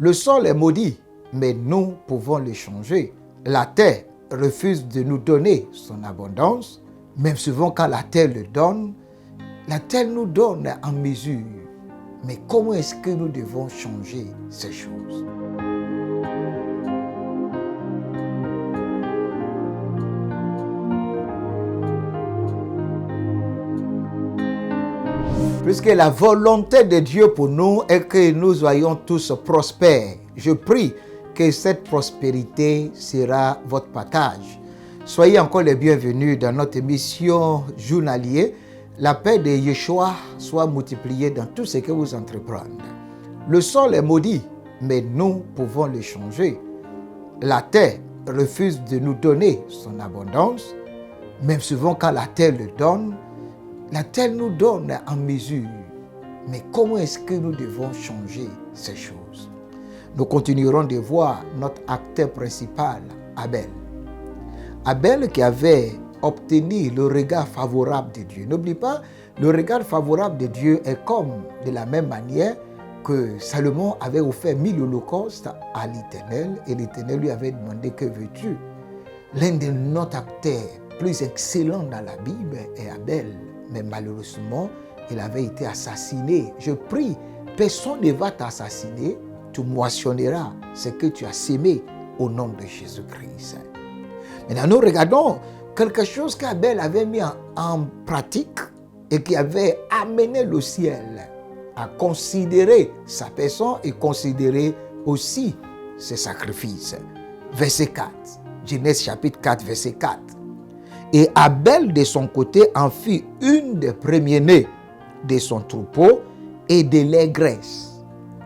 Le sol est maudit, mais nous pouvons le changer. La terre refuse de nous donner son abondance, même souvent quand la terre le donne, la terre nous donne en mesure. Mais comment est-ce que nous devons changer ces choses? Puisque la volonté de Dieu pour nous est que nous soyons tous prospères, je prie que cette prospérité sera votre partage. Soyez encore les bienvenus dans notre émission journalière. La paix de Yeshua soit multipliée dans tout ce que vous entreprenez. Le sol est maudit, mais nous pouvons le changer. La terre refuse de nous donner son abondance, même souvent quand la terre le donne, la terre nous donne en mesure. Mais comment est-ce que nous devons changer ces choses? Nous continuerons de voir notre acteur principal, Abel. Abel qui avait obtenu le regard favorable de Dieu. N'oublie pas, le regard favorable de Dieu est comme de la même manière que Salomon avait offert 1000 holocaustes à l'Éternel et l'Éternel lui avait demandé que veux-tu? L'un de nos acteurs plus excellents dans la Bible est Abel. Mais malheureusement, il avait été assassiné. Je prie, personne ne va t'assassiner. Tu moissonneras ce que tu as sémé au nom de Jésus-Christ. Maintenant, nous regardons quelque chose qu'Abel avait mis en pratique et qui avait amené le ciel à considérer sa personne et considérer aussi ses sacrifices. Verset 4, Genèse chapitre 4, verset 4. Et Abel, de son côté, en fit une des premiers-nés de son troupeau et de leurs graisses.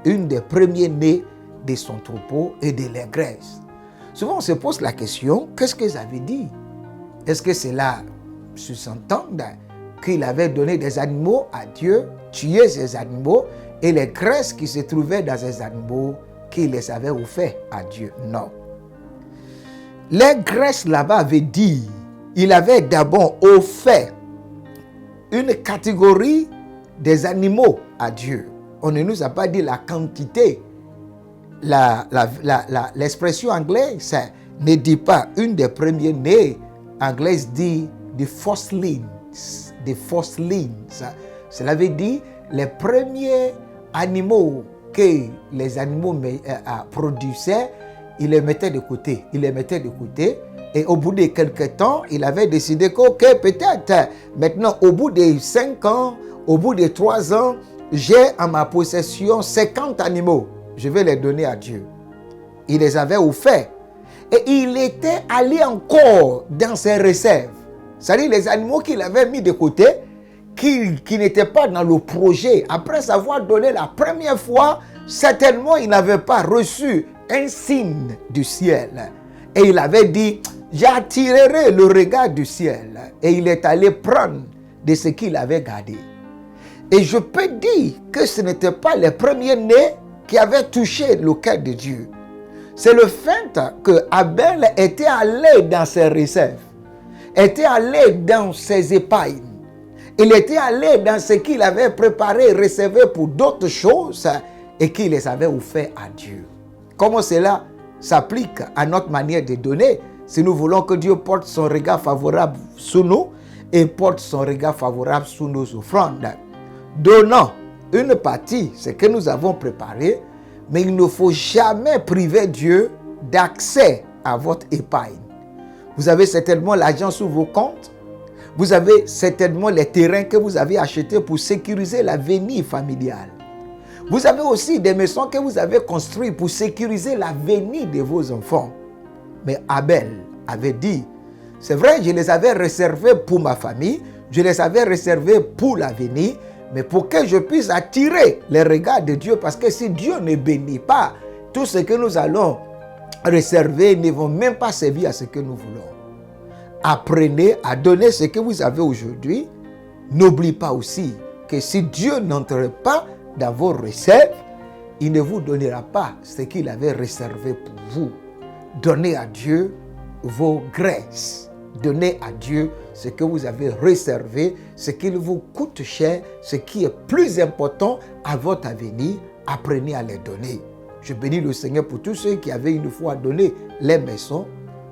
Une des premiers-nés de son troupeau et de leurs graisses. Souvent, on se pose la question, qu'est-ce que ça veut dire? Est-ce que cela sous-entend qu'il avait donné des animaux à Dieu, tué ces animaux, et les graisses qui se trouvaient dans ces animaux, qu'il les avait offerts à Dieu? Non. Les graisses là-bas veut dire il avait d'abord offert une catégorie des animaux à Dieu. On ne nous a pas dit la quantité. L'expression anglaise ne dit pas une des premiers-nés. Anglaise dit the firstlings. The firstlings. Cela veut dire les premiers animaux que les animaux produisaient, il les mettait de côté. Et au bout de quelques temps, il avait décidé que, ok, peut-être, maintenant, au bout de 5 ans, au bout de 3 ans, j'ai en ma possession 50 animaux. Je vais les donner à Dieu. Il les avait offerts. Et il était allé encore dans ses réserves. C'est-à-dire les animaux qu'il avait mis de côté, qui n'étaient pas dans le projet. Après avoir donné la première fois, certainement, il n'avait pas reçu un signe du ciel. Et il avait dit, j'attirerai le regard du ciel. Et il est allé prendre de ce qu'il avait gardé. Et je peux dire que ce n'était pas les premiers-nés qui avaient touché le cœur de Dieu. C'est le fait que Abel était allé dans ses réserves, était allé dans ses épailles. Il était allé dans ce qu'il avait préparé, réservé pour d'autres choses et qu'il les avait offerts à Dieu. Comment cela s'applique à notre manière de donner? Si nous voulons que Dieu porte son regard favorable sur nous et porte son regard favorable sur nos offrandes. Donnons une partie, ce que nous avons préparé, mais il ne faut jamais priver Dieu d'accès à votre épargne. Vous avez certainement l'argent sur vos comptes. Vous avez certainement les terrains que vous avez achetés pour sécuriser l'avenir familial. Vous avez aussi des maisons que vous avez construites pour sécuriser l'avenir de vos enfants. Mais Abel avait dit, c'est vrai, je les avais réservés pour ma famille, je les avais réservés pour l'avenir, mais pour que je puisse attirer les regards de Dieu, parce que si Dieu ne bénit pas, tout ce que nous allons réserver ne vont même pas servir à ce que nous voulons. Apprenez à donner ce que vous avez aujourd'hui. N'oubliez pas aussi que si Dieu n'entre pas dans vos réserves, il ne vous donnera pas ce qu'il avait réservé pour vous. Donnez à Dieu vos graisses. Donnez à Dieu ce que vous avez réservé, ce qui vous coûte cher, ce qui est plus important à votre avenir. Apprenez à les donner. Je bénis le Seigneur pour tous ceux qui avaient une fois donné les maisons,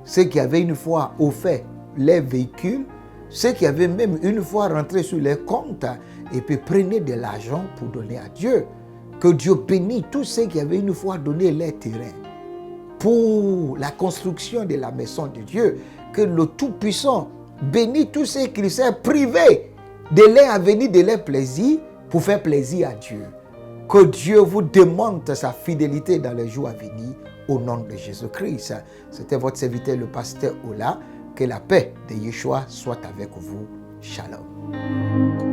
ceux qui avaient une fois offert les véhicules, ceux qui avaient même une fois rentré sur les comptes et puis prenaient de l'argent pour donner à Dieu. Que Dieu bénisse tous ceux qui avaient une fois donné les terrains pour la construction de la maison de Dieu. Que le Tout-Puissant bénisse tous ceux qui s'est privés de leur avenir, de leur plaisir, pour faire plaisir à Dieu. Que Dieu vous demande sa fidélité dans les jours à venir, au nom de Jésus-Christ. C'était votre serviteur, le pasteur Ola. Que la paix de Yeshua soit avec vous. Shalom.